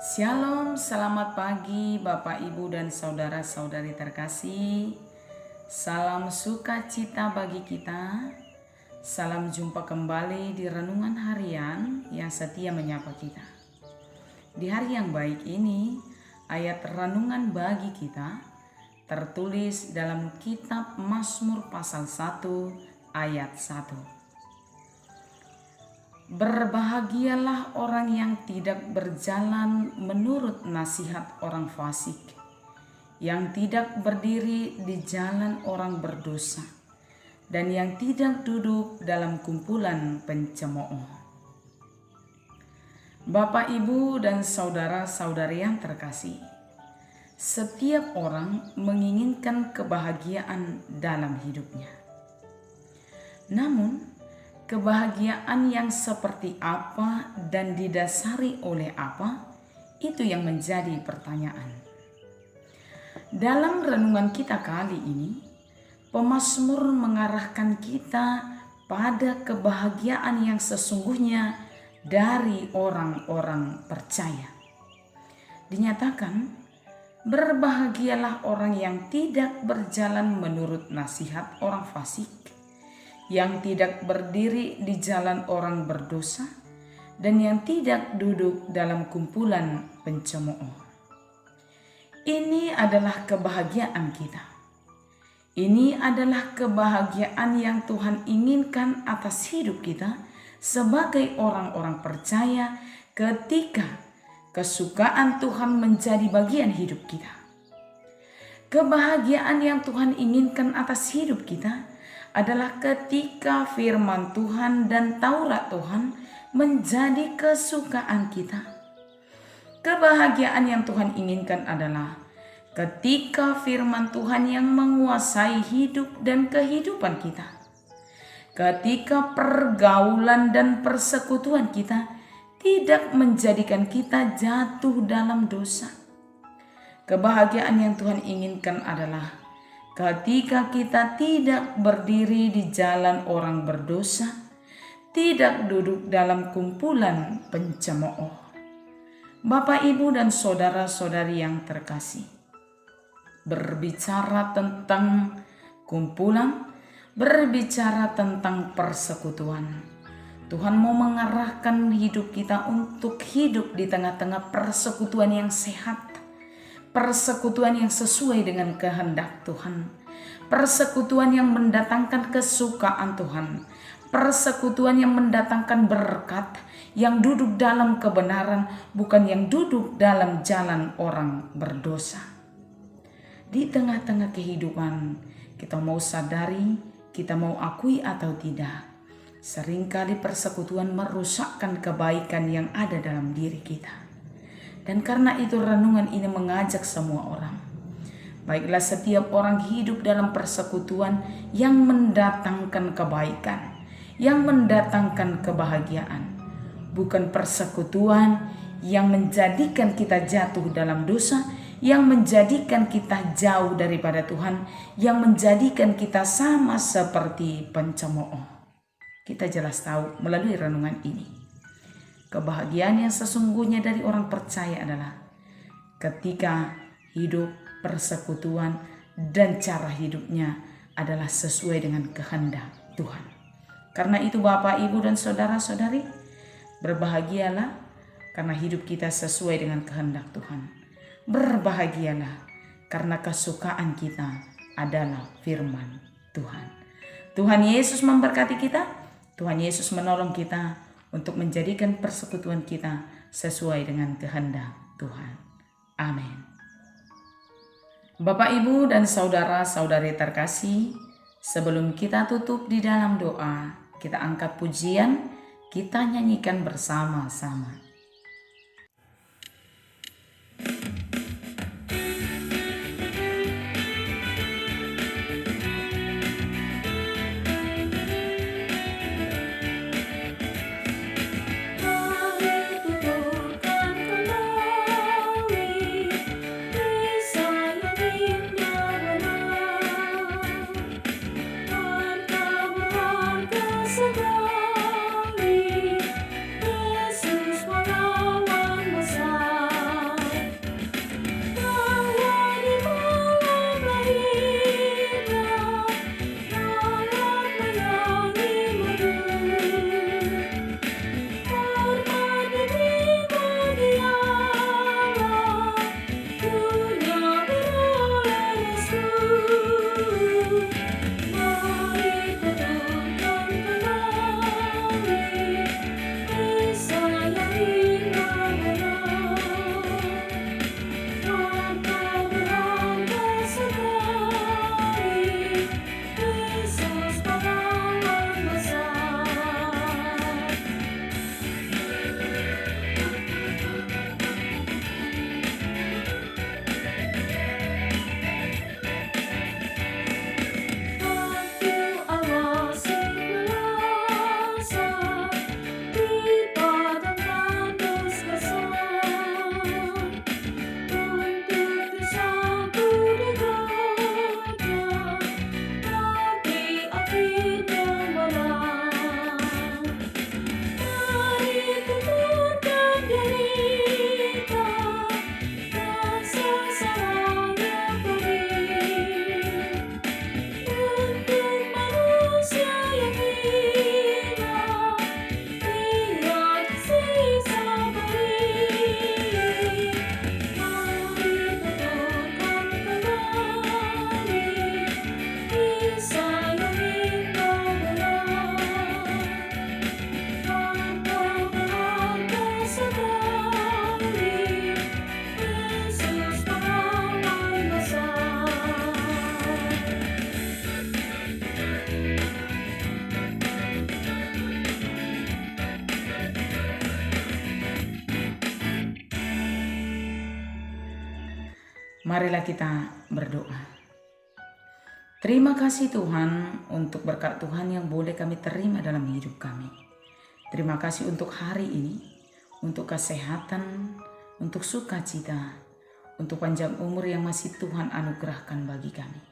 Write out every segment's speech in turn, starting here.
Shalom, selamat pagi Bapak Ibu dan saudara-saudari terkasih. Salam sukacita bagi kita. Salam jumpa kembali di renungan harian yang setia menyapa kita. Di hari yang baik ini, ayat renungan bagi kita tertulis dalam kitab Mazmur pasal 1 ayat 1. Berbahagialah orang yang tidak berjalan menurut nasihat orang fasik, yang tidak berdiri di jalan orang berdosa, dan yang tidak duduk dalam kumpulan pencemooh. Bapak, Ibu, dan saudara-saudari yang terkasih, setiap orang menginginkan kebahagiaan dalam hidupnya. Namun, kebahagiaan yang seperti apa dan didasari oleh apa, itu yang menjadi pertanyaan. Dalam renungan kita kali ini, pemazmur mengarahkan kita pada kebahagiaan yang sesungguhnya dari orang-orang percaya. Dinyatakan, berbahagialah orang yang tidak berjalan menurut nasihat orang fasik, yang tidak berdiri di jalan orang berdosa, dan yang tidak duduk dalam kumpulan pencemooh. Ini adalah kebahagiaan kita. Ini adalah kebahagiaan yang Tuhan inginkan atas hidup kita sebagai orang-orang percaya ketika kesukaan Tuhan menjadi bagian hidup kita. Kebahagiaan yang Tuhan inginkan atas hidup kita adalah ketika firman Tuhan dan Taurat Tuhan menjadi kesukaan kita. Kebahagiaan yang Tuhan inginkan adalah ketika firman Tuhan yang menguasai hidup dan kehidupan kita. Ketika pergaulan dan persekutuan kita tidak menjadikan kita jatuh dalam dosa. Kebahagiaan yang Tuhan inginkan adalah ketika kita tidak berdiri di jalan orang berdosa, tidak duduk dalam kumpulan pencemooh. Bapak, Ibu, dan saudara-saudari yang terkasih, berbicara tentang kumpulan, berbicara tentang persekutuan. Tuhan mau mengarahkan hidup kita untuk hidup di tengah-tengah persekutuan yang sehat, persekutuan yang sesuai dengan kehendak Tuhan, persekutuan yang mendatangkan kesukaan Tuhan, persekutuan yang mendatangkan berkat, yang duduk dalam kebenaran, bukan yang duduk dalam jalan orang berdosa. Di tengah-tengah kehidupan, kita mau sadari, kita mau akui atau tidak, seringkali persekutuan merusakkan kebaikan yang ada dalam diri kita. Dan karena itu renungan ini mengajak semua orang. Baiklah, setiap orang hidup dalam persekutuan yang mendatangkan kebaikan, yang mendatangkan kebahagiaan. Bukan persekutuan yang menjadikan kita jatuh dalam dosa, yang menjadikan kita jauh daripada Tuhan, yang menjadikan kita sama seperti pencemooh. Kita jelas tahu melalui renungan ini. Kebahagiaan yang sesungguhnya dari orang percaya adalah ketika hidup persekutuan dan cara hidupnya adalah sesuai dengan kehendak Tuhan. Karena itu Bapak, Ibu, dan saudara-saudari, berbahagialah karena hidup kita sesuai dengan kehendak Tuhan. Berbahagialah karena kesukaan kita adalah firman Tuhan. Tuhan Yesus memberkati kita, Tuhan Yesus menolong kita untuk menjadikan persekutuan kita sesuai dengan kehendak Tuhan. Amin. Bapak, Ibu, dan saudara-saudari terkasih, sebelum kita tutup di dalam doa, kita angkat pujian, kita nyanyikan bersama-sama. Segala Yesus Marilah kita berdoa. Terima kasih Tuhan untuk berkat Tuhan yang boleh kami terima dalam hidup kami. Terima kasih untuk hari ini, untuk kesehatan, untuk sukacita, untuk panjang umur yang masih Tuhan anugerahkan bagi kami.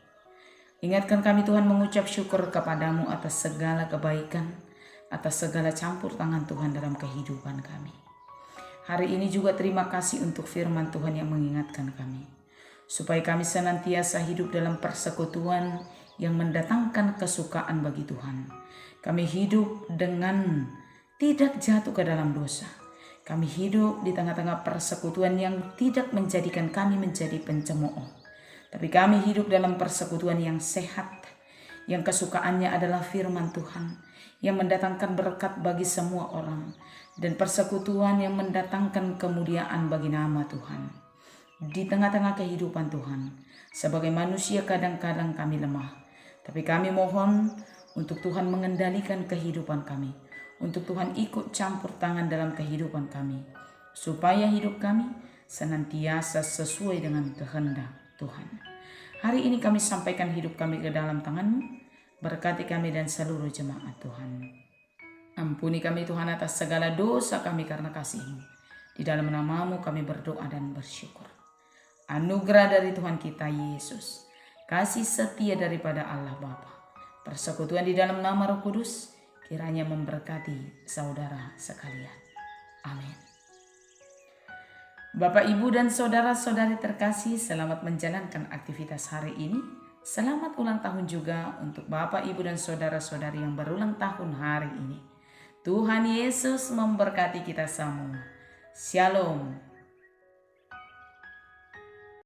Ingatkan kami Tuhan mengucap syukur kepadamu atas segala kebaikan, atas segala campur tangan Tuhan dalam kehidupan kami. Hari ini juga terima kasih untuk firman Tuhan yang mengingatkan kami, supaya kami senantiasa hidup dalam persekutuan yang mendatangkan kesukaan bagi Tuhan. Kami hidup dengan tidak jatuh ke dalam dosa. Kami hidup di tengah-tengah persekutuan yang tidak menjadikan kami menjadi pencemooh. Tapi kami hidup dalam persekutuan yang sehat, yang kesukaannya adalah firman Tuhan, yang mendatangkan berkat bagi semua orang, dan persekutuan yang mendatangkan kemuliaan bagi nama Tuhan. Di tengah-tengah kehidupan Tuhan, sebagai manusia kadang-kadang kami lemah, tapi kami mohon untuk Tuhan mengendalikan kehidupan kami, untuk Tuhan ikut campur tangan dalam kehidupan kami, supaya hidup kami senantiasa sesuai dengan kehendak Tuhan. Hari ini kami sampaikan hidup kami ke dalam tangan-Mu, berkati kami dan seluruh jemaat Tuhan. Ampuni kami Tuhan atas segala dosa kami karena kasih-Mu. Di dalam nama-Mu kami berdoa dan bersyukur. Anugerah dari Tuhan kita Yesus, kasih setia daripada Allah Bapa, persekutuan di dalam nama Roh Kudus, kiranya memberkati saudara sekalian. Amin. Bapak, Ibu, dan saudara-saudari terkasih, selamat menjalankan aktivitas hari ini. Selamat ulang tahun juga untuk Bapak, Ibu, dan saudara-saudari yang berulang tahun hari ini. Tuhan Yesus memberkati kita semua. Shalom.